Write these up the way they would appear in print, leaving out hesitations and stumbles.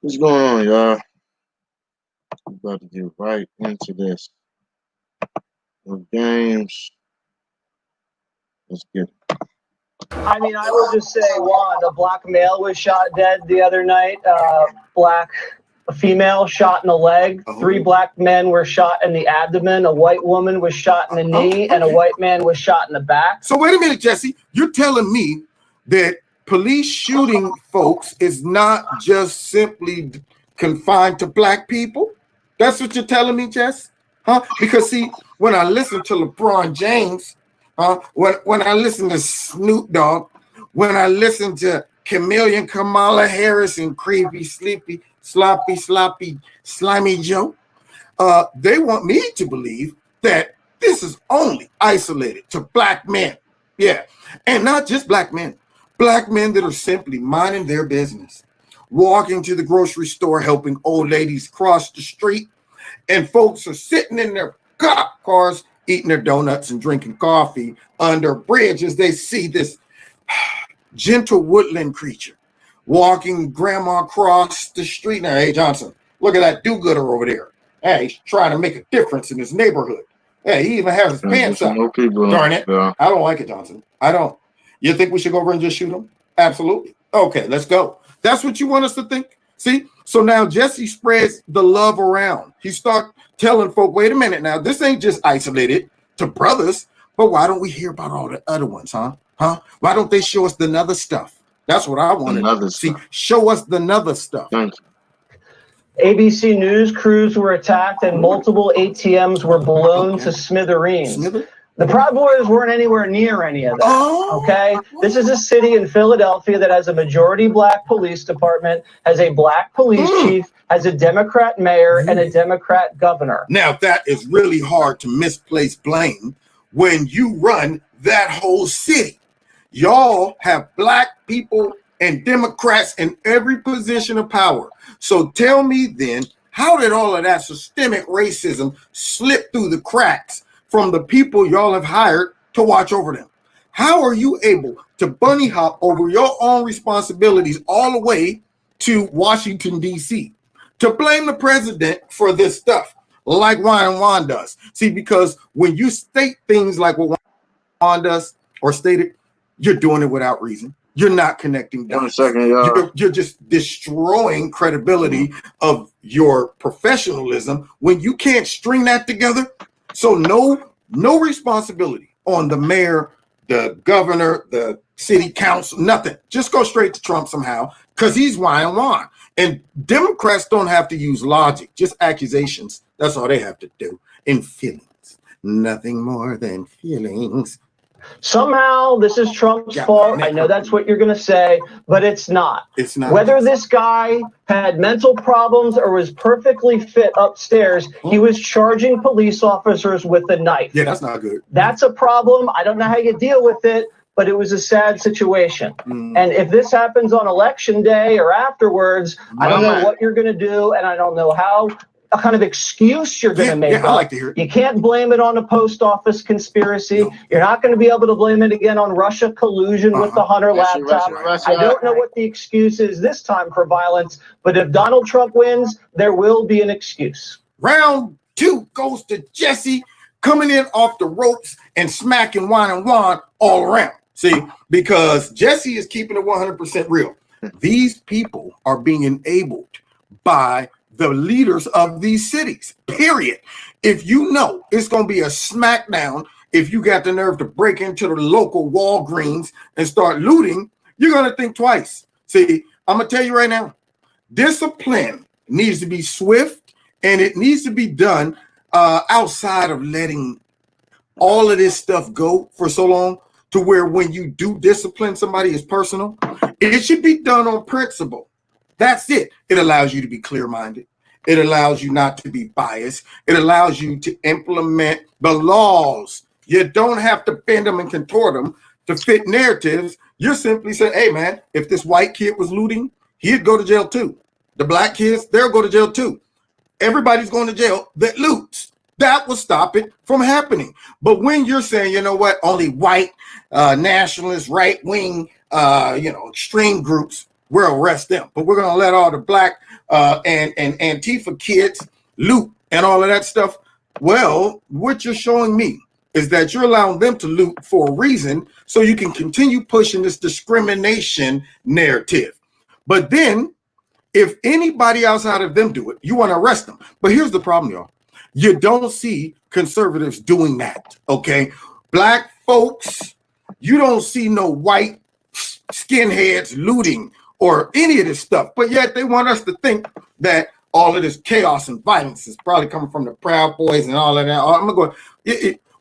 What's going on, y'all? We about to get right into this. No games. Let's get it. I mean, I will just say, one, a black male was shot dead the other night. A female shot in the leg. Three black men were shot in the abdomen. A white woman was shot in the knee, and a white man was shot in the back. So wait a minute, Jesse. You're telling me that police shooting folks is not just simply confined to black people? That's what you're telling me, Jess? Huh? Because see, when I listen to LeBron James, when I listen to Snoop Dogg, when I listen to Chameleon, Kamala Harris, and Creepy, Sleepy, Sloppy, Slimy Joe, they want me to believe that this is only isolated to black men. Yeah. And not just black men that are simply minding their business, walking to the grocery store, helping old ladies cross the street, and folks are sitting in their cars eating their donuts and drinking coffee under a bridge as they see this gentle woodland creature walking grandma across the street. Now, hey, Johnson, look at that do-gooder over there. Hey, he's trying to make a difference in his neighborhood. Hey, he even has his pants up. Darn it. Yeah. I don't like it, Johnson. I don't. You think we should go over and just shoot him? Absolutely. Okay, let's go. That's what you want us to think? See? So now Jesse spreads the love around. He starts telling folk, wait a minute now, this ain't just isolated to brothers, but why don't we hear about all the other ones, huh? Why don't they show us the other stuff? That's what I want to see. Show us the other stuff. Thank you. ABC News crews were attacked and multiple ATMs were blown to smithereens. The Proud Boys weren't anywhere near any of that, okay? This is a city in Philadelphia that has a majority black police department, has a black police chief, has a Democrat mayor, and a Democrat governor. Now, that is really hard to misplace blame when you run that whole city. Y'all have black people and Democrats in every position of power. So tell me then, how did all of that systemic racism slip through the cracks from the people y'all have hired to watch over them? How are you able to bunny hop over your own responsibilities all the way to Washington, D.C. to blame the president for this stuff like Juan does? See, because when you state things like what Juan does or stated, you're doing it without reason. You're not connecting dots. You're just destroying credibility of your professionalism when you can't string that together. So no responsibility on the mayor, the governor, the city council, nothing. Just go straight to Trump somehow because he's Juan. And Democrats don't have to use logic, just accusations. That's all they have to do. And feelings. Nothing more than feelings. Somehow this is Trump's fault. I know that's what you're going to say, but it's not. It's not. Whether this guy had mental problems or was perfectly fit upstairs, he was charging police officers with a knife. Yeah, that's not good. That's a problem. I don't know how you deal with it, but it was a sad situation. And if this happens on election day or afterwards, I don't know what you're going to do, and I don't know how. A kind of excuse you're going to make. I like to hear it. You can't blame it on a post office conspiracy. No. You're not going to be able to blame it again on Russia collusion with the Hunter laptop. I don't know what the excuse is this time for violence, but if Donald Trump wins, there will be an excuse. Round 2 goes to Jesse, coming in off the ropes and smacking Juan all around. See, because Jesse is keeping it 100% real. These people are being enabled by the leaders of these cities, period. If you know it's going to be a smackdown, if you got the nerve to break into the local Walgreens and start looting, you're going to think twice. See, I'm going to tell you right now, discipline needs to be swift and it needs to be done outside of letting all of this stuff go for so long to where when you do discipline somebody is personal. It should be done on principle. That's it. It allows you to be clear-minded. It allows you not to be biased. It allows you to implement the laws. You don't have to bend them and contort them to fit narratives. You're simply saying, hey, man, if this white kid was looting, he'd go to jail too. The black kids, they'll go to jail too. Everybody's going to jail that loots. That will stop it from happening. But when you're saying, you know what, only white nationalist, right-wing, extreme groups we'll arrest them. But we're going to let all the black and Antifa kids loot and all of that stuff. Well, what you're showing me is that you're allowing them to loot for a reason so you can continue pushing this discrimination narrative. But then if anybody outside of them do it, you want to arrest them. But here's the problem, y'all. You don't see conservatives doing that, okay? Black folks, you don't see no white skinheads looting or any of this stuff, but yet they want us to think that all of this chaos and violence is probably coming from the Proud Boys and all of that. I'm gonna go.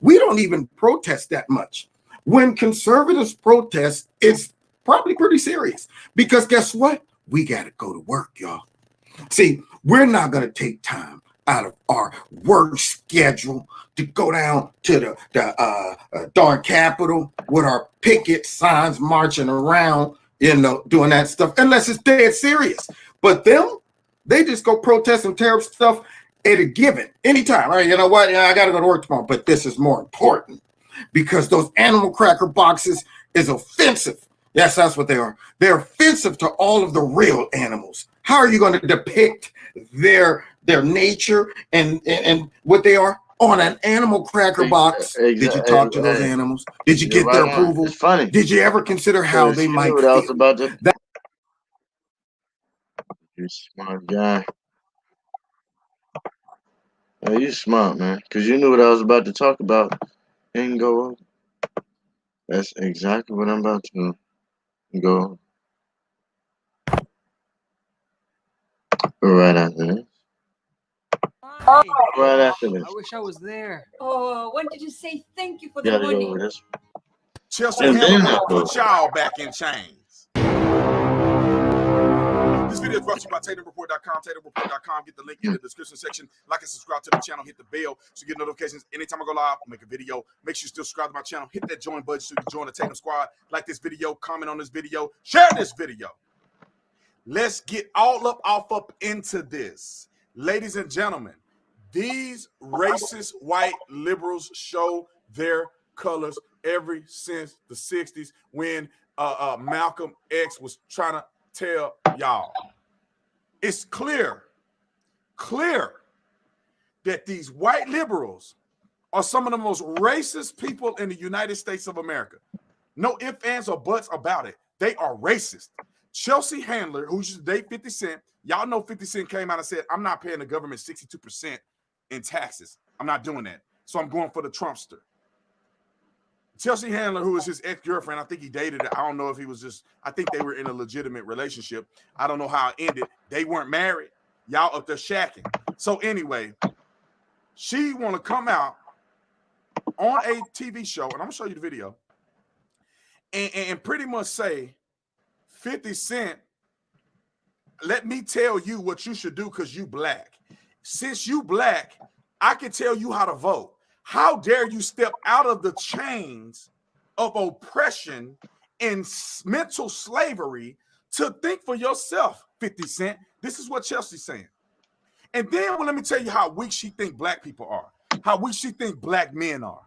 We don't even protest that much. When conservatives protest, it's probably pretty serious because guess what? We got to go to work, y'all. See, we're not going to take time out of our work schedule to go down to the darn Capitol with our picket signs marching around, doing that stuff, unless it's dead serious. But them, they just go protest and tear up stuff at a given, anytime. All right, you know what? Yeah, I got to go to work tomorrow, but this is more important because those animal cracker boxes is offensive. Yes, that's what they are. They're offensive to all of the real animals. How are you going to depict their nature and what they are on an animal cracker box? Did you talk to those animals? Did you get their approval? It's funny. Did you ever consider how they might what I was feel? about to. You smart guy. Yeah, you smart, man. Because you knew what I was about to talk about and go over. That's exactly what I'm about to go right after this. Hi. Right after this. I wish I was there. Oh, when did you say thank you for You the gotta go money? over this. Chelsea And then Handler I go. put y'all back in chains. This video is brought to you by TatumReport.com. TatumReport.com. Get the link in the description section. Like and subscribe to the channel. Hit the bell so you get notifications anytime I go live. Make a video. Make sure you still subscribe to my channel. Hit that join button so you can join the Tatum Squad. Like this video. Comment on this video. Share this video. Let's get all up into this. Ladies and gentlemen, these racist white liberals show their colors ever since the 60s when Malcolm X was trying to tell y'all. It's clear that these white liberals are some of the most racist people in the United States of America. No ifs, ands, or buts about it. They are racist. Chelsea Handler, who used to date 50 Cent, y'all know 50 Cent came out and said, I'm not paying the government 62% in taxes. I'm not doing that. So I'm going for the Trumpster. Chelsea Handler, who is his ex-girlfriend, I think he dated her. I don't know if he was just, I think they were in a legitimate relationship. I don't know how it ended. They weren't married. Y'all up there shacking. So anyway, she want to come out on a TV show, and I'm going to show you the video, and pretty much say, 50 Cent, let me tell you what you should do because you black. Since you black, I can tell you how to vote. How dare you step out of the chains of oppression and mental slavery to think for yourself, 50 Cent. This is what Chelsea's saying. And then let me tell you how weak she think black people are, how weak she think black men are.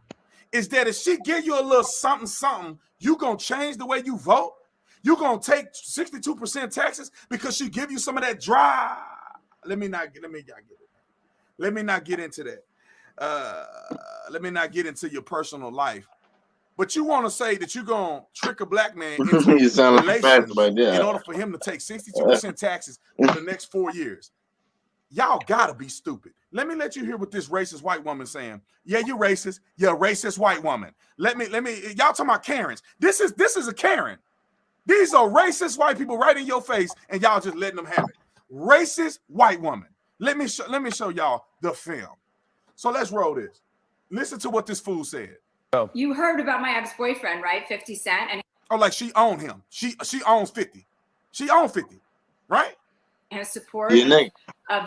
Is that if she give you a little something, you gonna change the way you vote? You gonna take 62% taxes because she give you some of that dry. Let me not get into that. Let me not get into your personal life. But you want to say that you're gonna trick a black man into You sound like a relations pastor, but yeah. in order for him to take 62% taxes for the next 4 years. Y'all gotta be stupid. Let me let you hear what this racist white woman saying. Yeah, you racist. You're a racist white woman. Let me. Y'all talking about Karens? This is a Karen. These are racist white people right in your face, and y'all just letting them have it. Racist white woman. Let me show y'all the film. So let's roll this. Listen to what this fool said. You heard about my ex-boyfriend, right? 50 Cent. And Oh, like she owned him. She owns 50. She owns 50, right? his support Unique. of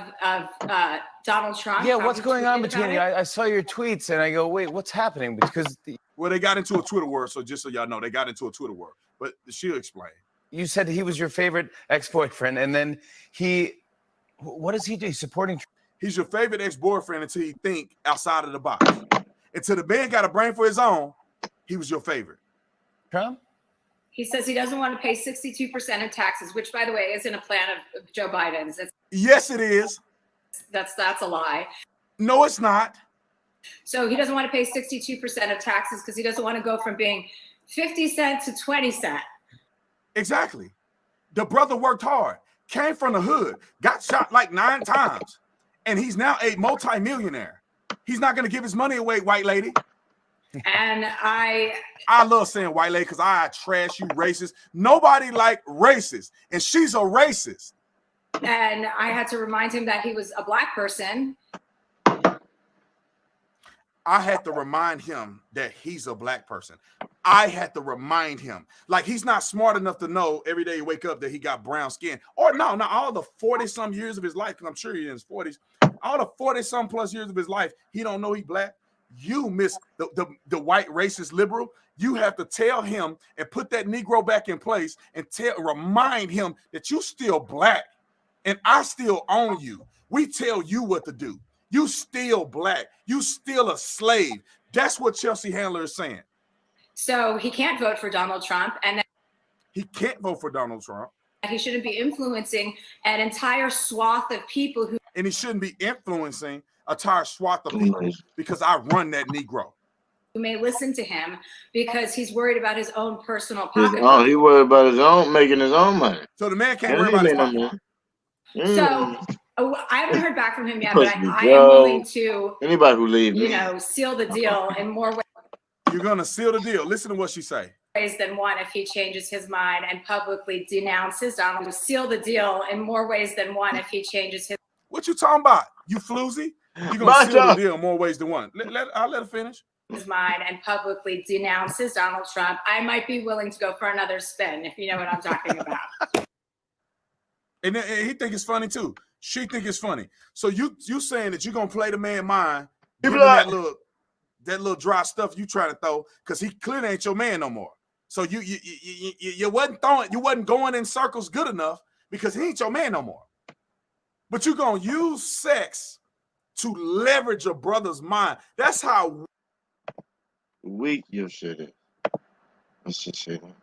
Donald Trump. Yeah, how what's he going on tweeted between about you? it. I saw your tweets and I go, wait, what's happening? Because Well, they got into a Twitter war, so just so y'all know, they got into a Twitter war. But she'll explain. you said he was your favorite ex-boyfriend, and then what does he do? He's supporting. He's your favorite ex-boyfriend until you think outside of the box. Until the man got a brain for his own, he was your favorite. Trump? He says he doesn't want to pay 62% of taxes, which, by the way, isn't a plan of Joe Biden's. Yes, it is. That's a lie. No, it's not. So he doesn't want to pay 62% of taxes because he doesn't want to go from being 50 cents to 20 cents. Exactly. The brother worked hard, came from the hood, got shot like 9 times, and he's now a multimillionaire. He's not going to give his money away, white lady. And I love saying white lady because I trash you racist. Nobody like racist, and she's a racist. And I had to remind him that he was a black person. I had to remind him that he's a black person. I had to remind him. Like, he's not smart enough to know every day you wake up that he got brown skin. Or no, all the 40-some years of his life, because I'm sure he's in his 40s, all the 40-some plus years of his life, he don't know he's black. You miss the white racist liberal. You have to tell him and put that Negro back in place and remind him that you still black and I still own you. We tell you what to do. You still black. You still a slave. That's what Chelsea Handler is saying. So he can't vote for Donald Trump, and he can't vote for Donald Trump. He shouldn't be influencing an entire swath of people who. And he shouldn't be influencing a entire swath of people because I run that Negro. Who may listen to him because he's worried about his own personal pocket. Oh, he worried about his own, making his own money. So the man can't worry about his pocket. So I haven't heard back from him yet, but I am willing to. Anybody who leaves, seal the deal in more ways. You're gonna seal the deal. Listen to what she say. Ways than one if he changes his mind and publicly denounces Donald. Seal the deal in more ways than one if he changes his. What you talking about? You floozy? You're gonna seal the deal in more ways than one. I'll let her finish. His mind and publicly denounces Donald Trump. I might be willing to go for another spin if you know what I'm talking about. And he think it's funny too. She think it's funny. So you saying that you're gonna play the man mind, that little dry stuff you trying to throw, because he clearly ain't your man no more. So you wasn't going in circles good enough because he ain't your man no more. But you're gonna use sex to leverage your brother's mind. That's how weak your shit is. Let's just say that.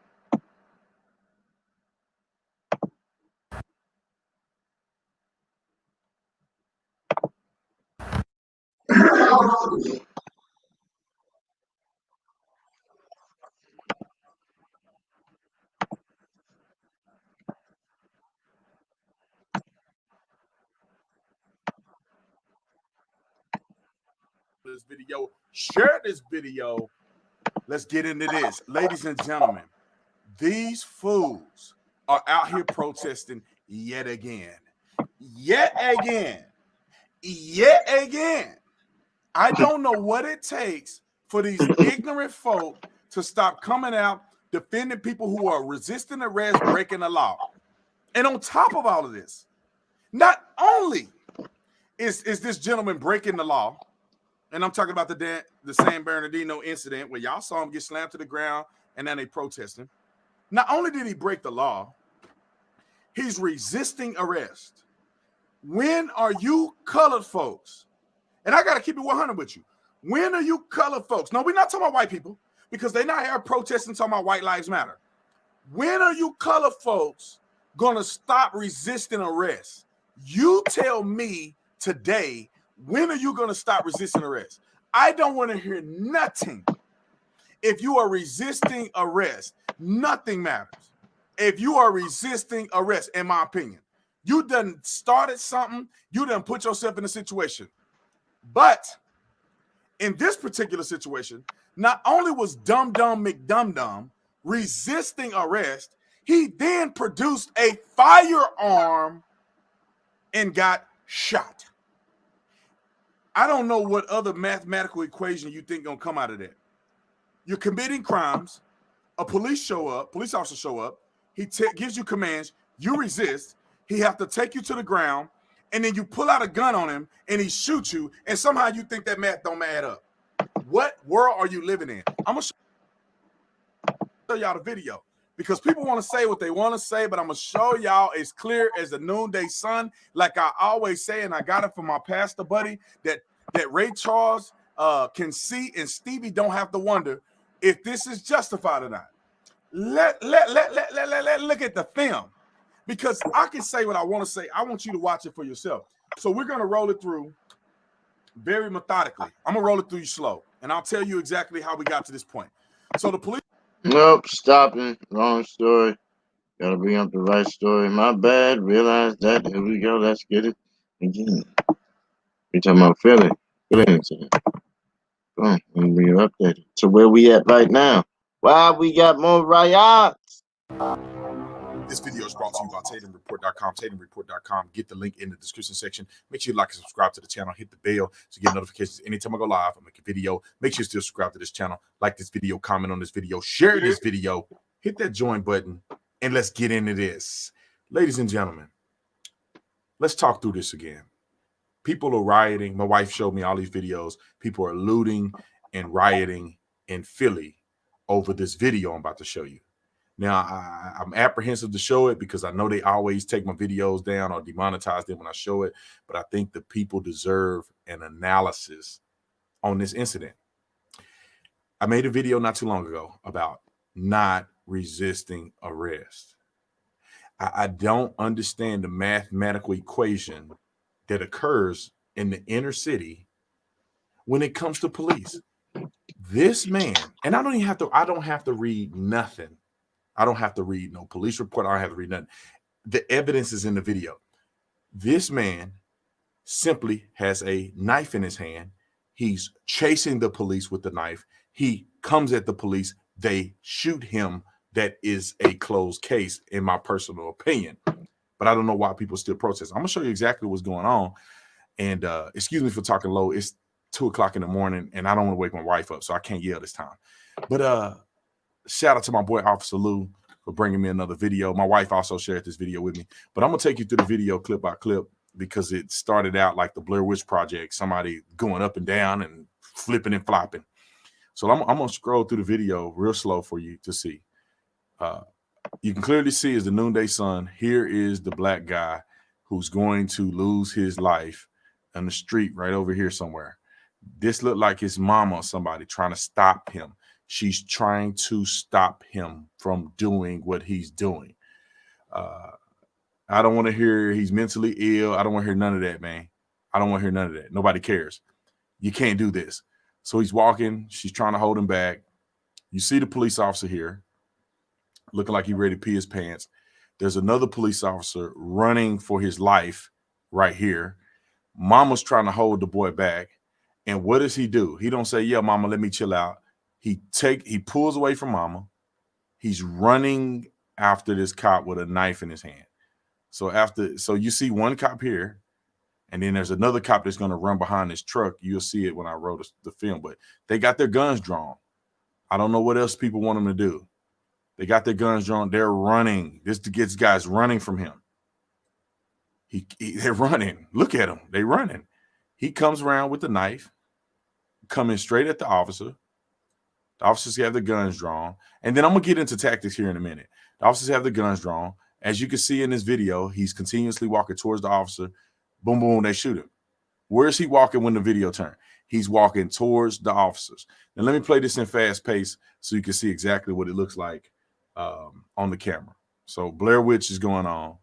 This video, share this video. Let's get into this. Ladies and gentlemen, these fools are out here protesting yet again. I don't know what it takes for these ignorant folk to stop coming out defending people who are resisting arrest, breaking the law. And on top of all of this, not only is this gentleman breaking the law, and I'm talking about the San Bernardino incident where y'all saw him get slammed to the ground and then they protesting. Not only did he break the law, he's resisting arrest. When are you colored folks? And I got to keep it 100 with you. When are you colored folks? No, we're not talking about white people because they're not here protesting talking about white lives matter. When are you colored folks going to stop resisting arrest? You tell me today, when are you going to stop resisting arrest? I don't want to hear nothing. If you are resisting arrest, nothing matters. If you are resisting arrest, in my opinion, you done started something, you done put yourself in a situation. But in this particular situation, not only was Dumb McDumdum resisting arrest, he then produced a firearm and got shot. I don't know what other mathematical equation you think gonna come out of that. You're committing crimes, a police officer show up, he gives you commands, you resist, he have to take you to the ground, and then you pull out a gun on him and he shoots you, and somehow you think that math don't add up. What world are you living in? I'm gonna show y'all the video because people want to say what they want to say, but I'm gonna show y'all as clear as the noonday sun, like I always say, and I got it from my pastor buddy, that Ray Charles can see and Stevie don't have to wonder if this is justified or not. Let look at the film, because I can say what I want to say. I want you to watch it for yourself. So we're gonna roll it through very methodically. I'm gonna roll it through you slow, and I'll tell you exactly how we got to this point. So the police. Nope, stopping. Wrong story. Gotta bring up the right story. My bad. Realize that. Here we go. Let's get it again. We talking about Philly incident. Boom. And we updated to where we at right now. Why we got more riots? This video is brought to you by TatumReport.com. TatumReport.com. Get the link in the description section. Make sure you like and subscribe to the channel. Hit the bell to get notifications anytime I go live. I make a video. Make sure you still subscribe to this channel. Like this video. Comment on this video. Share this video. Hit that join button. And let's get into this. Ladies and gentlemen, let's talk through this again. People are rioting. My wife showed me all these videos. People are looting and rioting in Philly over this video I'm about to show you. Now, I'm apprehensive to show it because I know they always take my videos down or demonetize them when I show it. But I think the people deserve an analysis on this incident. I made a video not too long ago about not resisting arrest. I don't understand the mathematical equation that occurs in the inner city when it comes to police. This man, and I don't have to read nothing. I don't have to read no police report. I don't have to read nothing. The evidence is in the video. This man simply has a knife in his hand. He's chasing the police with the knife. He comes at the police. They shoot him. That is a closed case, in my personal opinion. But I don't know why people still protest. I'm going to show you exactly what's going on. And excuse me for talking low. It's 2 o'clock in the morning, and I don't want to wake my wife up, so I can't yell this time. But shout out to my boy Officer Lou for bringing me another video. My wife also shared this video with me. But I'm going to take you through the video clip by clip because it started out like the Blair Witch Project, somebody going up and down and flipping and flopping. So I'm going to scroll through the video real slow for you to see. You can clearly see is the noonday sun. Here is the black guy who's going to lose his life on the street right over here somewhere. This looked like his mama or somebody trying to stop him. She's trying to stop him from doing what he's doing. I don't want to hear he's mentally ill. I don't want to hear none of that, man. I don't want to hear none of that. Nobody cares. You can't do this. So he's walking. She's trying to hold him back. You see the police officer here looking like he's ready to pee his pants. There's another police officer running for his life right here. Mama's trying to hold the boy back. And what does he do? He don't say, yeah, mama, let me chill out. He pulls away from mama. He's running after this cop with a knife in his hand. So you see one cop here, and then there's another cop that's going to run behind this truck. You'll see it when I wrote the film, but they got their guns drawn. I don't know what else people want them to do. They got their guns drawn. They're running. This guy's running from him. They're running. Look at them. They're running. He comes around with the knife, coming straight at the officer. The officers have the guns drawn. And then I'm going to get into tactics here in a minute. The officers have the guns drawn. As you can see in this video, he's continuously walking towards the officer. Boom, boom, they shoot him. Where is he walking when the video turned? He's walking towards the officers. Now, let me play this in fast pace so you can see exactly what it looks like on the camera. So Blair Witch is going on.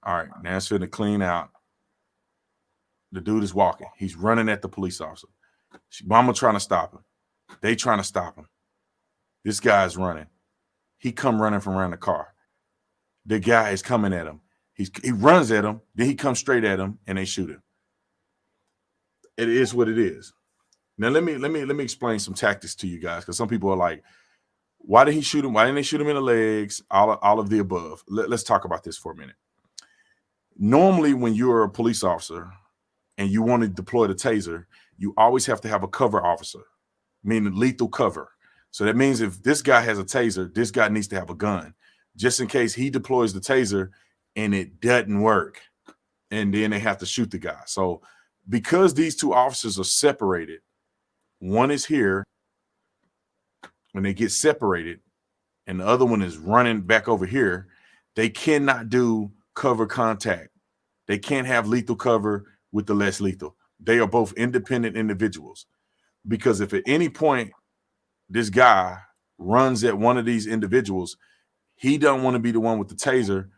All right, now it's finna clean out. The dude is walking. He's running at the police officer. Mama trying to stop him. They trying to stop him. This guy is running. He come running from around the car. The guy is coming at him. He runs at him. Then he comes straight at him, and they shoot him. It is what it is. Now let me explain some tactics to you guys, because some people are like, why did he shoot him? Why didn't they shoot him in the legs? All of the above. Let's talk about this for a minute. Normally, when you're a police officer and you want to deploy the taser, you always have to have a cover officer, meaning lethal cover. So that means if this guy has a taser, this guy needs to have a gun, just in case he deploys the taser and it doesn't work, and then they have to shoot the guy. So because these two officers are separated, one is here when they get separated, and the other one is running back over here, they cannot do cover contact. They can't have lethal cover with the less lethal. They are both independent individuals, because if at any point this guy runs at one of these individuals. He don't want to be the one with the taser,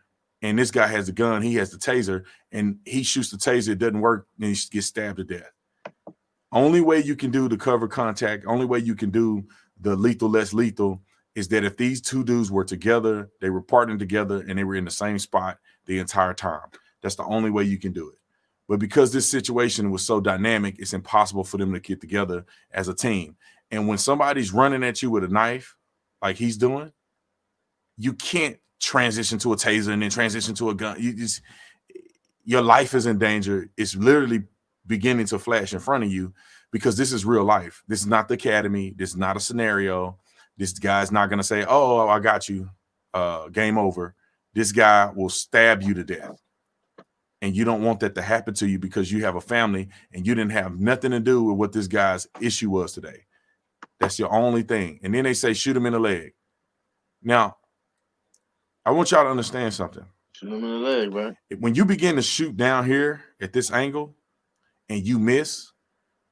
and this guy has the gun. He has the taser, and he shoots the taser. It doesn't work, and he gets stabbed to death. Only way you can do the cover contact, only way you can do the lethal, less lethal, is that if these two dudes were together, they were partnering together, and they were in the same spot the entire time. That's the only way you can do it. But because this situation was so dynamic, it's impossible for them to get together as a team. And when somebody's running at you with a knife, like he's doing, you can't transition to a taser and then transition to a gun. Your life is in danger. It's literally beginning to flash in front of you because this is real life. This is not the academy. This is not a scenario. This guy's not going to say, oh, I got you. Game over. This guy will stab you to death. And you don't want that to happen to you because you have a family and you didn't have nothing to do with what this guy's issue was today. That's your only thing. And then they say, shoot him in the leg. Now, I want y'all to understand something. Shoot him in the leg, bro. When you begin to shoot down here at this angle and you miss,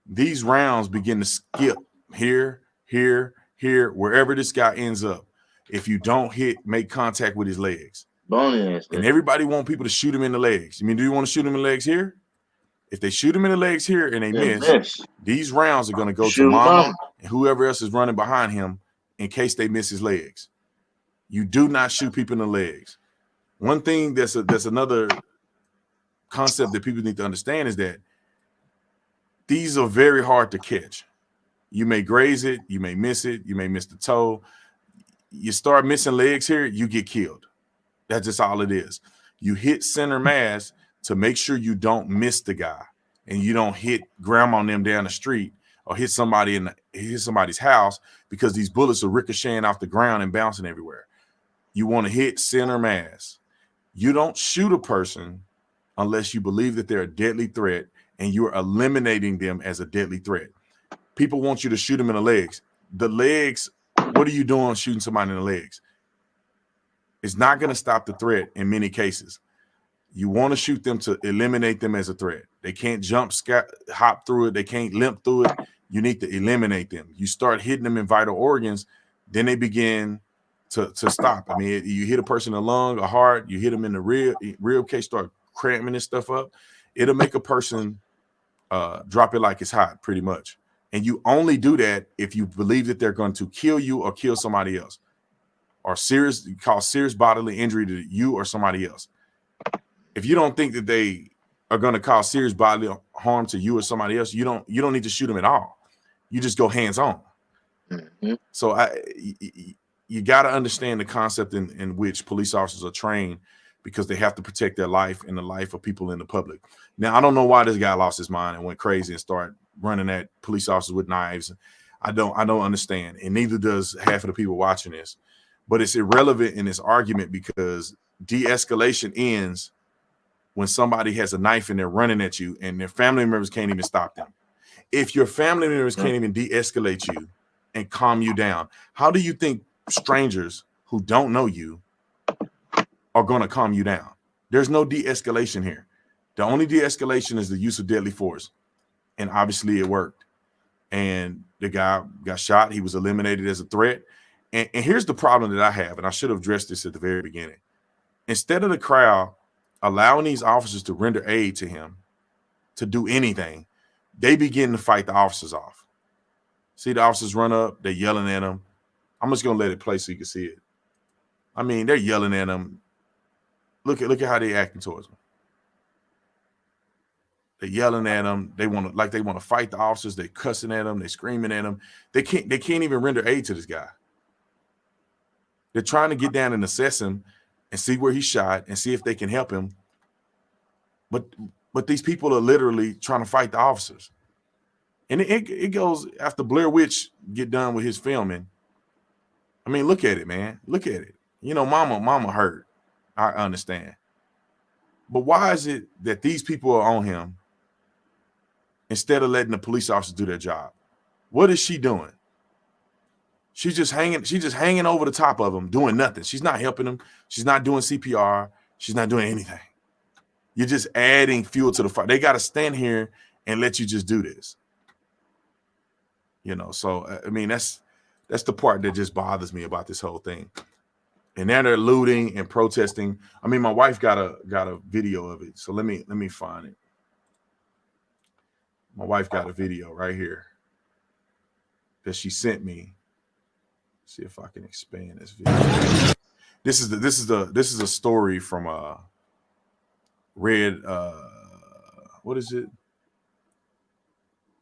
these rounds begin to skip here, here, here, wherever this guy ends up. If you don't make contact with his legs. Bony ass. And everybody want people to shoot him in the legs. I mean, do you want to shoot him in the legs here? If they shoot him in the legs here and they miss, these rounds are going to go to mama and whoever else is running behind him in case they miss his legs. You do not shoot people in the legs. One thing that's another concept that people need to understand is that these are very hard to catch. You may graze it, you may miss it, you may miss the toe. You start missing legs here, you get killed. That's just all it is. You hit center mass to make sure you don't miss the guy and you don't hit grandma on them down the street or hit somebody's house because these bullets are ricocheting off the ground and bouncing everywhere. You want to hit center mass. You don't shoot a person unless you believe that they're a deadly threat and you're eliminating them as a deadly threat. People want you to shoot them in the legs. The legs, what are you doing shooting somebody in the legs? It's not going to stop the threat in many cases. You want to shoot them to eliminate them as a threat. They can't hop through it. They can't limp through it. You need to eliminate them. You start hitting them in vital organs, then they begin to stop. I mean, you hit a person in the lung, a heart, you hit them in the rib cage, start cramping this stuff up. It'll make a person drop it like it's hot, pretty much. And you only do that if you believe that they're going to kill you or kill somebody else. Or cause serious bodily injury to you or somebody else. If you don't think that they are going to cause serious bodily harm to you or somebody else, you don't need to shoot them at all. You just go hands on. Mm-hmm. So you got to understand the concept in which police officers are trained because they have to protect their life and the life of people in the public. Now, I don't know why this guy lost his mind and went crazy and started running at police officers with knives. I don't understand, and neither does half of the people watching this. But it's irrelevant in this argument because de-escalation ends when somebody has a knife and they're running at you and their family members can't even stop them. If your family members can't even de-escalate you and calm you down, how do you think strangers who don't know you are going to calm you down? There's no de-escalation here. The only de-escalation is the use of deadly force. And obviously it worked. And the guy got shot. He was eliminated as a threat. And here's the problem that I have, and I should have addressed this at the very beginning. Instead of the crowd allowing these officers to render aid to him, to do anything, they begin to fight the officers off. See the officers run up, they're yelling at him. I'm just going to let it play so you can see it. I mean, they're yelling at him. Look at how they're acting towards him. They're yelling at him. They want to fight the officers. They're cussing at him. They're screaming at him. They can't even render aid to this guy. They're trying to get down and assess him and see where he's shot and see if they can help him. But these people are literally trying to fight the officers. And it goes after Blair Witch get done with his filming. I mean, look at it, man. Look at it. You know, mama hurt. I understand. But why is it that these people are on him instead of letting the police officers do their job? What is she doing? She's just hanging over the top of him, doing nothing. She's not helping him. She's not doing CPR. She's not doing anything. You're just adding fuel to the fire. They got to stand here and let you just do this. You know, so I mean, That's the part that just bothers me about this whole thing. And now they're looting and protesting. I mean, my wife got a video of it. So let me find it. My wife got a video right here that she sent me. See if I can expand this video. This is a story from Red what is it?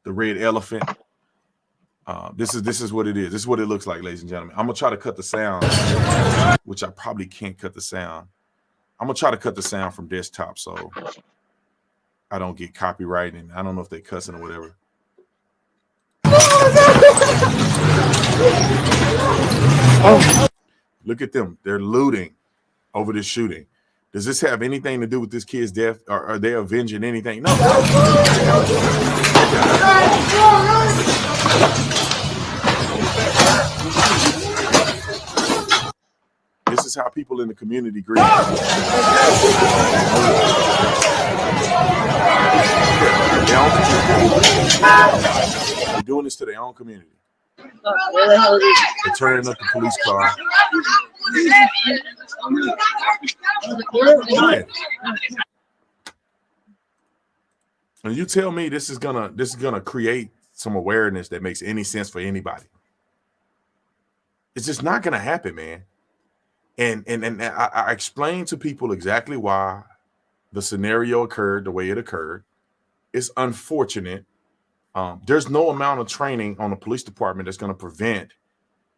The Red Elephant. This is what it is. This is what it looks like, ladies and gentlemen. I'm gonna try to cut the sound, which I probably can't cut the sound. I'm gonna try to cut the sound from desktop so I don't get copyright, and I don't know if they cussing or whatever. Oh, look at them. They're looting over this shooting. Does this have anything to do with this kid's death? Or are they avenging anything? No. This is how people in the community grieve. They're doing this to their own community. They're turning up the police car. And you tell me this is gonna create some awareness that makes any sense for anybody. It's just not gonna happen, man. And I explained to people exactly why the scenario occurred the way it occurred. It's unfortunate. There's no amount of training on the police department that's going to prevent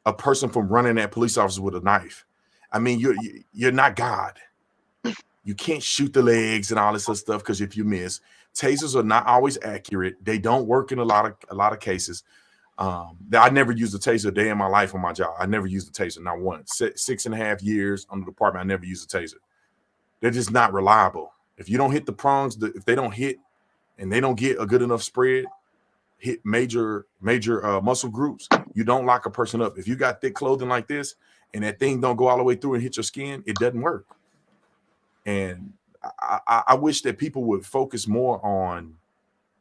a person from running at police officers with a knife. I mean, you're not God. You can't shoot the legs and all this other stuff because if you miss, tasers are not always accurate. They don't work in a lot of cases. I never used a taser a day in my life on my job. I never used a taser, not once. 6.5 years on the department, I never used a taser. They're just not reliable. If you don't hit the prongs, if they don't hit and they don't get a good enough spread, hit major muscle groups, you don't lock a person up. If you got thick clothing like this and that thing don't go all the way through and hit your skin, it doesn't work. And I wish that people would focus more on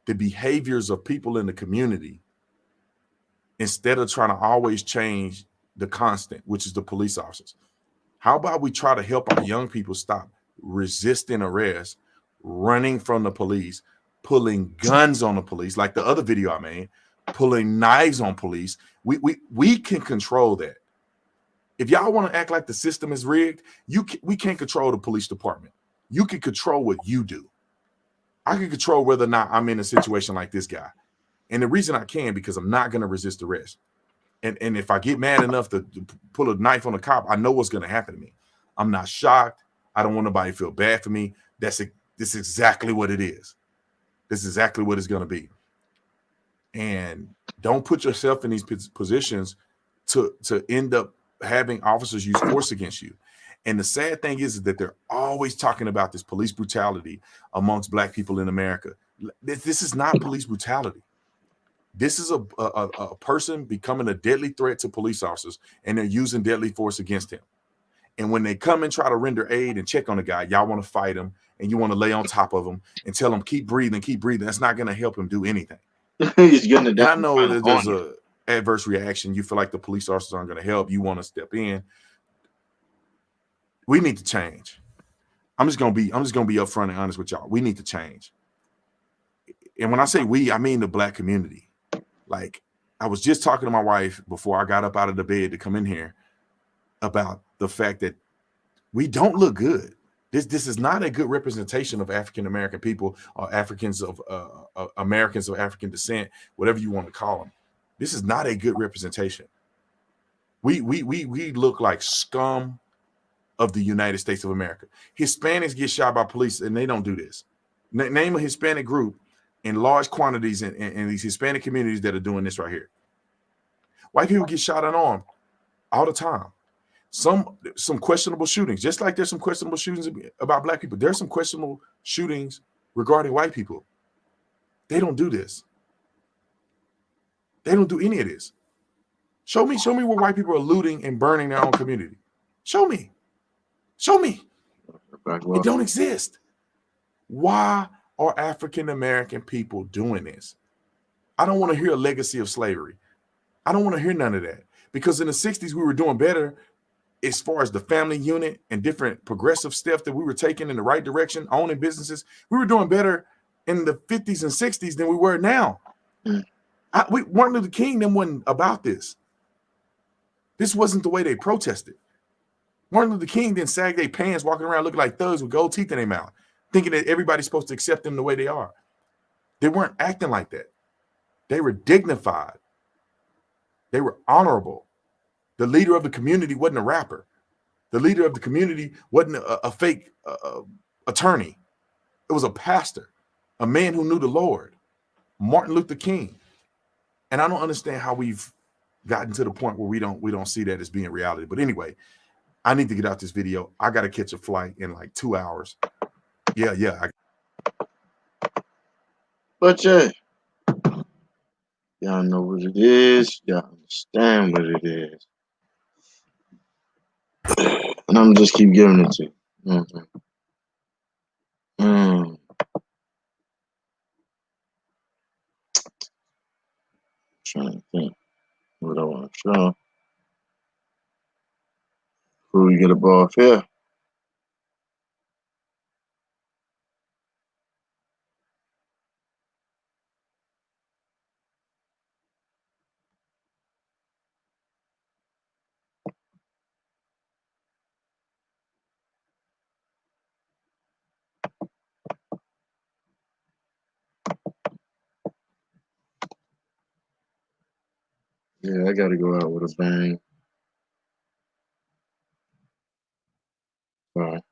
the behaviors of people in the community instead of trying to always change the constant, which is the police officers. How about we try to help our young people stop resisting arrest, running from the police, pulling guns on the police, like the other video I made, pulling knives on police. We can control that. If y'all want to act like the system is rigged, we can't control the police department. You can control what you do. I can control whether or not I'm in a situation like this guy. And the reason I can, because I'm not going to resist arrest. And if I get mad enough to pull a knife on a cop, I know what's going to happen to me. I'm not shocked. I don't want nobody to feel bad for me. This is exactly what it is. This is exactly what it's going to be. And don't put yourself in these positions to end up having officers use force against you. And the sad thing is that they're always talking about this police brutality amongst Black people in America. This is not police brutality. This is a person becoming a deadly threat to police officers, and they're using deadly force against him. And when they come and try to render aid and check on the guy, y'all want to fight him and you want to lay on top of him and tell him, keep breathing, keep breathing. That's not going to help him do anything. He's getting it. I know that there's a adverse reaction. You feel like the police officers aren't going to help. You want to step in. We need to change. I'm just gonna be upfront and honest with y'all. We need to change. And when I say we, I mean the Black community. Like, I was just talking to my wife before I got up out of the bed to come in here about the fact that we don't look good. This is not a good representation of African American people or Africans of Americans of African descent, whatever you want to call them. This is not a good representation. We look like scum of the United States of America. Hispanics get shot by police and they don't do this. Name a Hispanic group in large quantities in these Hispanic communities that are doing this right here. White people get shot unarmed all the time. Some questionable shootings, just like there's some questionable shootings about Black people. There's some questionable shootings regarding white people. They don't do this. They don't do any of this. Show me where white people are looting and burning their own community. Show me. It don't exist. Why are African American people doing this? I don't want to hear a legacy of slavery. I don't want to hear none of that. because in the 60s we were doing better as far as the family unit and different progressive steps that we were taking in the right direction, owning businesses. We were doing better in the 50s and 60s than we were now. Martin Luther King then wasn't about this. This wasn't the way they protested. Martin Luther King didn't sag their pants, walking around looking like thugs with gold teeth in their mouth, thinking that everybody's supposed to accept them the way they are. They weren't acting like that. They were dignified. They were honorable. The leader of the community wasn't a rapper. The leader of the community wasn't a fake attorney. It was a pastor, a man who knew the Lord, Martin Luther King. And I don't understand how we've gotten to the point where we don't see that as being reality. But anyway, I need to get out this video. I got to catch a flight in like 2 hours. Yeah. But yeah, y'all know what it is. Y'all understand what it is. And I'm just keep giving it to you. Trying to think what I want to show. Who we get a ball off here? Yeah, I gotta go out with a bang. Sorry.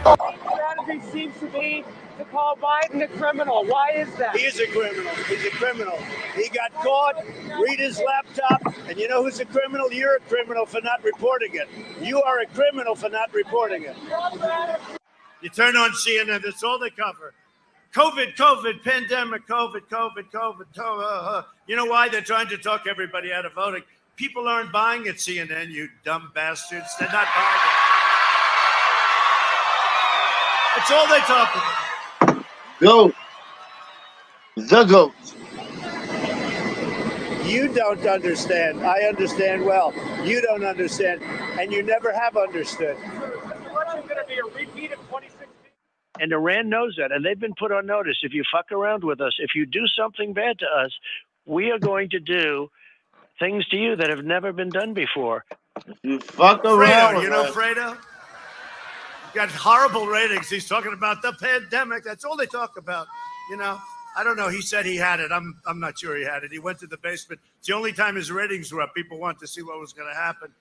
Strategy seems to be to call Biden a criminal. Why is that? He is a criminal. He's a criminal. He got caught. Read his laptop. And you know who's a criminal? You're a criminal for not reporting it. You are a criminal for not reporting it. You turn on CNN, that's all they cover. COVID, pandemic, COVID. You know why? They're trying to talk everybody out of voting. People aren't buying at CNN, you dumb bastards. They're not buying it. That's all they talk about. Go. The GOAT. You don't understand. I understand well. You don't understand. And you never have understood. What's going to be a repeat of 2016? And Iran knows that, and they've been put on notice. If you fuck around with us, if you do something bad to us, we are going to do things to you that have never been done before. If you fuck around Fredo, with you know us. Fredo? Got horrible ratings. He's talking about the pandemic. That's all they talk about. You know, I don't know. He said he had it. I'm not sure he had it. He went to the basement. It's the only time his ratings were up. People wanted to see what was going to happen.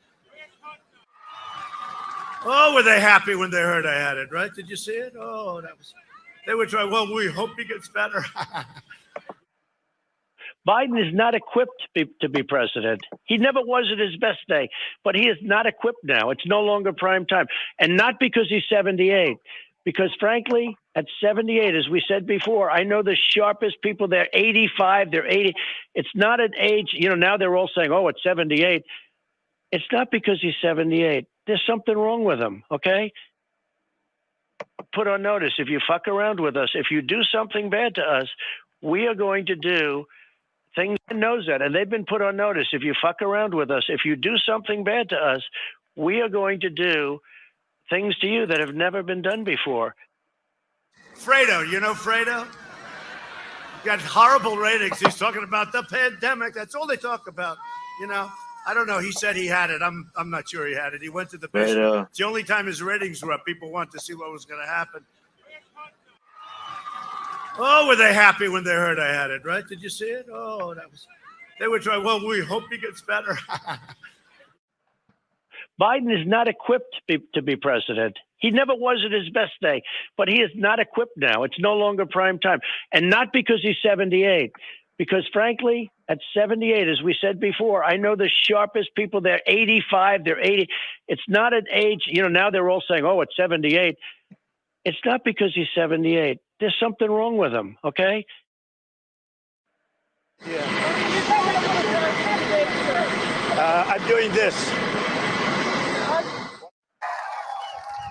Oh, were they happy when they heard I had it, right? Did you see it? Oh, they were trying. Well, we hope he gets better. Biden is not equipped to be president. He never was at his best day, but he is not equipped now. It's no longer prime time. And not because he's 78, because frankly, at 78, as we said before, I know the sharpest people, they're 85, they're 80. It's not an age, you know, now they're all saying, oh, it's 78. It's not because he's 78. There's something wrong with him, okay? Put on notice, if you fuck around with us, if you do something bad to us, we are going to do things. Knows that, and they've been put on notice. If you fuck around with us, if you do something bad to us, we are going to do things to you that have never been done before. Fredo, you know Fredo? Got horrible ratings. He's talking about the pandemic. That's all they talk about. You know, I don't know. He said he had it. I'm not sure he had it. He went to the basement. It's the only time his ratings were up. People wanted to see what was going to happen. Oh, were they happy when they heard I had it, right? Did you see it? Oh, they were trying. Well, we hope he gets better. Biden is not equipped to be president. He never was at his best day, but he is not equipped now. It's no longer prime time. And not because he's 78, because frankly, at 78, as we said before, I know the sharpest people, they're 85, they're 80. It's not an age, now they're all saying, oh, it's 78. It's not because he's 78. There's something wrong with him, okay? I'm doing this.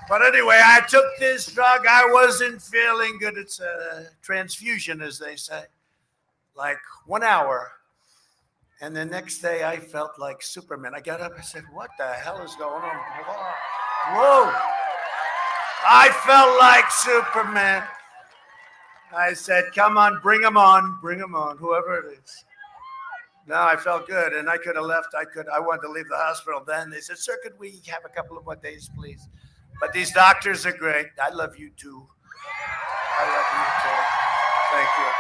But anyway, I took this drug. I wasn't feeling good. It's a transfusion, as they say. Like 1 hour. And the next day, I felt like Superman. I got up. I said, what the hell is going on? Whoa. I felt like Superman. I said, come on, bring him on, whoever it is. No, I felt good, and I could have left. I wanted to leave the hospital then. They said, sir, could we have a couple of more days, please? But these doctors are great. I love you, too. I love you, too. Thank you.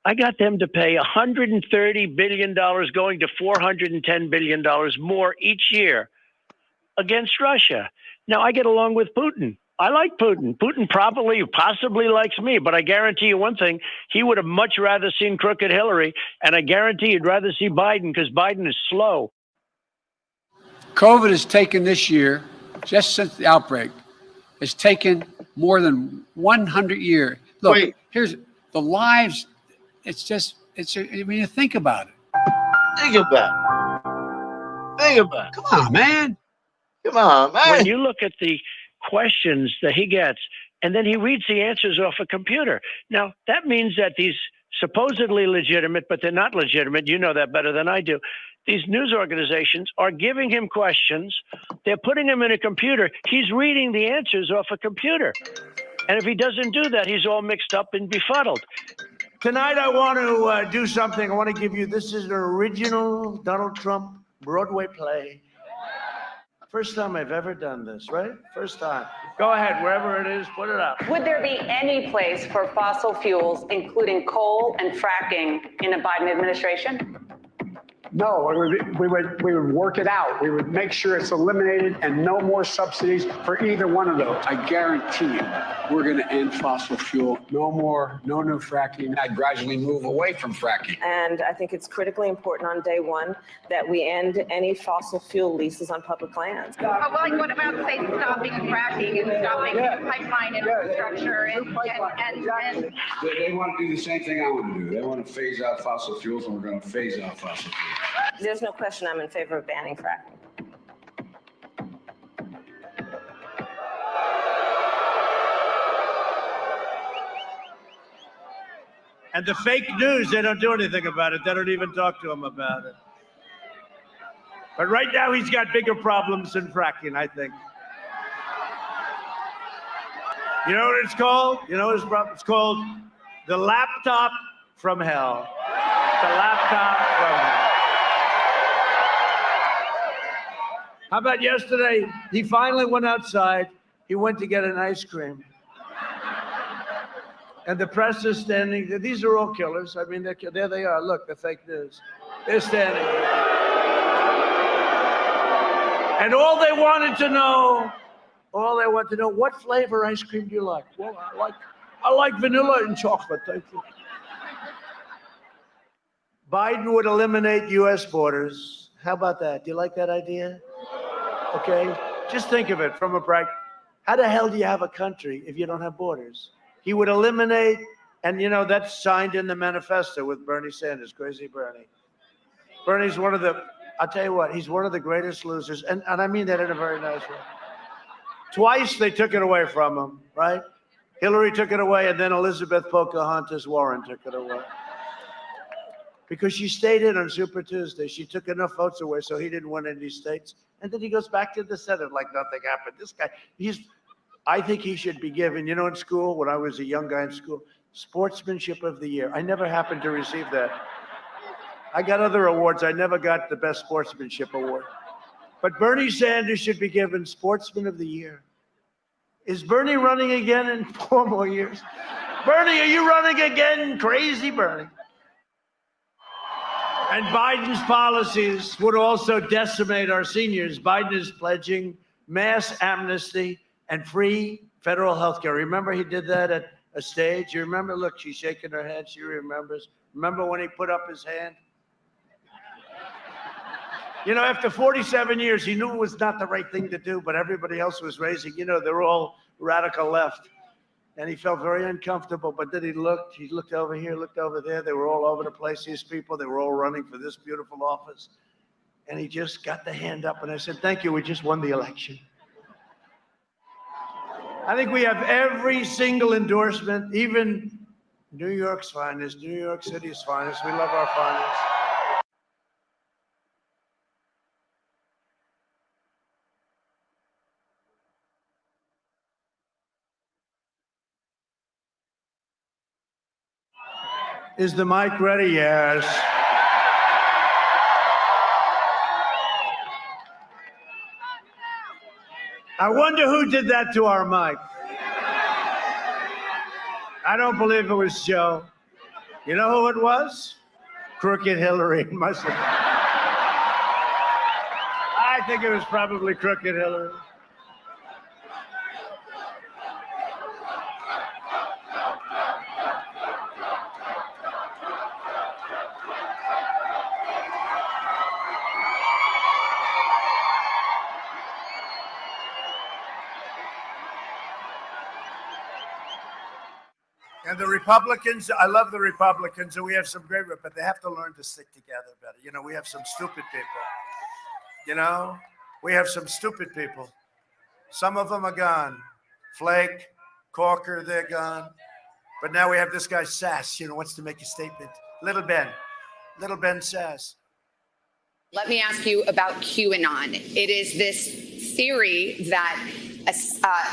I got them to pay $130 billion, going to $410 billion more each year against Russia. Now, I get along with Putin. I like Putin. Putin possibly likes me, but I guarantee you one thing, he would have much rather seen crooked Hillary, and I guarantee he'd rather see Biden because Biden is slow. COVID has taken this year, just since the outbreak, has taken more than 100 years. Look, here's the lives. I mean, think about it. Think about it. Come on, man. Come on, man. When you look at the questions that he gets, and then he reads the answers off a computer. Now, that means that these supposedly legitimate, but they're not legitimate. You know that better than I do. These news organizations are giving him questions. They're putting him in a computer. He's reading the answers off a computer. And if he doesn't do that, he's all mixed up and befuddled. Tonight, I want to do something. I want to give you, this is an original Donald Trump Broadway play. First time I've ever done this, right? First time. Go ahead, wherever it is, put it up. Would there be any place for fossil fuels, including coal and fracking, in a Biden administration? No, we would work it out. We would make sure it's eliminated and no more subsidies for either one of those. I guarantee you, we're going to end fossil fuel. No new fracking. I'd gradually move away from fracking. And I think it's critically important on day one that we end any fossil fuel leases on public lands. But like, what about, say, stopping fracking and stopping pipeline infrastructure and They want to do the same thing I want to do. They want to phase out fossil fuels, and we're going to phase out fossil fuels. There's no question I'm in favor of banning fracking. And the fake news, they don't do anything about it. They don't even talk to him about it. But right now, he's got bigger problems than fracking, I think. You know what it's called? You know what his problem? It's called the laptop from hell. The laptop from hell. How about yesterday? He finally went outside. He went to get an ice cream. And the press is standing there. These are all killers. I mean, there they are. Look, the fake news. They're standing there. And all they wanted to know, what flavor ice cream do you like? Well, I like vanilla and chocolate, thank you. Biden would eliminate U.S. borders. How about that? Do you like that idea? Okay, just think of it from a how the hell do you have a country if you don't have borders? He would eliminate, and that's signed in the manifesto with Bernie Sanders, crazy Bernie. Bernie's I'll tell you what, he's one of the greatest losers, and I mean that in a very nice way. Twice they took it away from him, right? Hillary took it away, and then Elizabeth Pocahontas Warren took it away. Because she stayed in on Super Tuesday. She took enough votes away so he didn't win any states. And then he goes back to the Senate like nothing happened. This guy, I think he should be given, in school, when I was a young guy in school, Sportsmanship of the Year. I never happened to receive that. I got other awards. I never got the Best Sportsmanship Award. But Bernie Sanders should be given Sportsman of the Year. Is Bernie running again in 4 more years? Bernie, are you running again? Crazy Bernie. And Biden's policies would also decimate our seniors. Biden is pledging mass amnesty, and free federal health care. Remember he did that at a stage? You remember? Look, she's shaking her head. She remembers. Remember when he put up his hand? You know, after 47 years, he knew it was not the right thing to do, but everybody else was raising, you know, they're all radical left. And he felt very uncomfortable, but then he looked over here, looked over there. They were all over the place, these people. They were all running for this beautiful office. And he just got the hand up, and I said, thank you, we just won the election. I think we have every single endorsement, even New York's finest, New York City's finest. We love our finest. Is the mic ready? Yes. I wonder who did that to our mic. I don't believe it was Joe. You know who it was? Crooked Hillary. Must have. I think it was probably Crooked Hillary. And the Republicans, I love the Republicans, and we have some great, but they have to learn to stick together better. You know, we have some stupid people. You know, we have some stupid people. Some of them are gone. Flake, Corker, they're gone. But now we have this guy, Sass, you know, wants to make a statement. Little Ben Sass. Let me ask you about QAnon. It is this theory that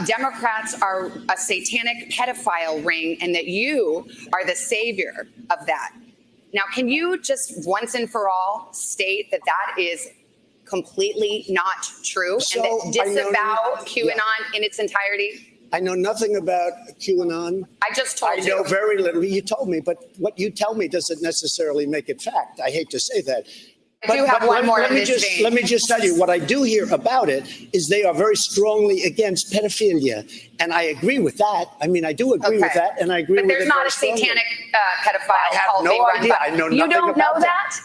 Democrats are a satanic pedophile ring and that you are the savior of that. Now, can you just once and for all state that that is completely not true and that disavow QAnon in its entirety? I know nothing about QAnon. I just told you. I know very little. You told me, but what you tell me doesn't necessarily make it fact. I hate to say that. I do have one more in this vein. Let me just tell you, what I do hear about it is they are very strongly against pedophilia. And I agree with that. I mean, I do agree with that. And I agree with it. But there's not a satanic pedophile cult being run by. I know nothing You don't know that?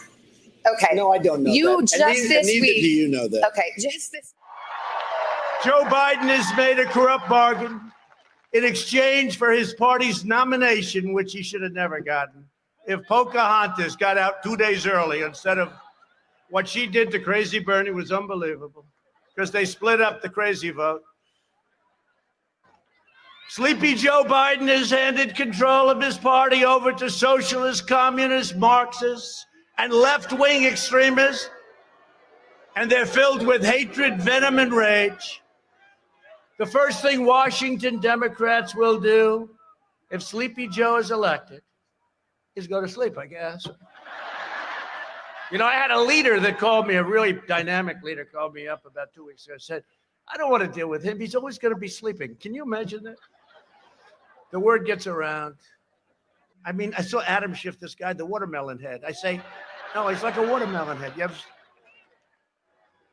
Okay. No, I don't know you that. Just this neither week. do you know that. Okay, just this. Joe Biden has made a corrupt bargain in exchange for his party's nomination, which he should have never gotten. If Pocahontas got out 2 days early instead of what she did to Crazy Bernie was unbelievable because they split up the crazy vote. Sleepy Joe Biden has handed control of his party over to socialists, communists, Marxists, and left-wing extremists, and they're filled with hatred, venom, and rage. The first thing Washington Democrats will do if Sleepy Joe is elected is go to sleep, I guess. You know, I had a leader that called me, a really dynamic leader called me up about 2 weeks ago, said, I don't want to deal with him. He's always going to be sleeping. Can you imagine that? The word gets around. I mean, I saw Adam Schiff, this guy, the watermelon head. I say, no, he's like a watermelon head.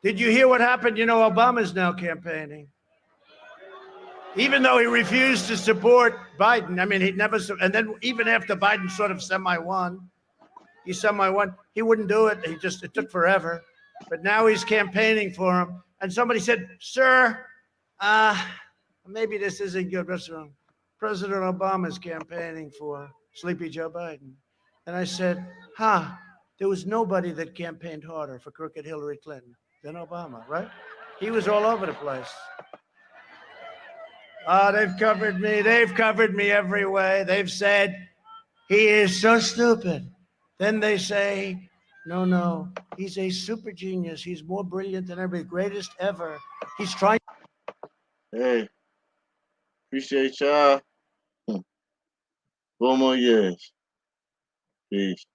Did you hear what happened? You know, Obama's now campaigning. Even though he refused to support Biden. I mean, he'd never, and then even after Biden sort of semi-won, he wouldn't do it. It took forever. But now he's campaigning for him. And somebody said, sir, maybe this isn't good. What's wrong? President Obama's campaigning for Sleepy Joe Biden. And I said, there was nobody that campaigned harder for crooked Hillary Clinton than Obama, right? He was all over the place. They've covered me. They've covered me every way. They've said, he is so stupid. Then they say, no, he's a super genius. He's more brilliant than every greatest ever. He's trying. Hey, appreciate y'all. 4 more years. Peace.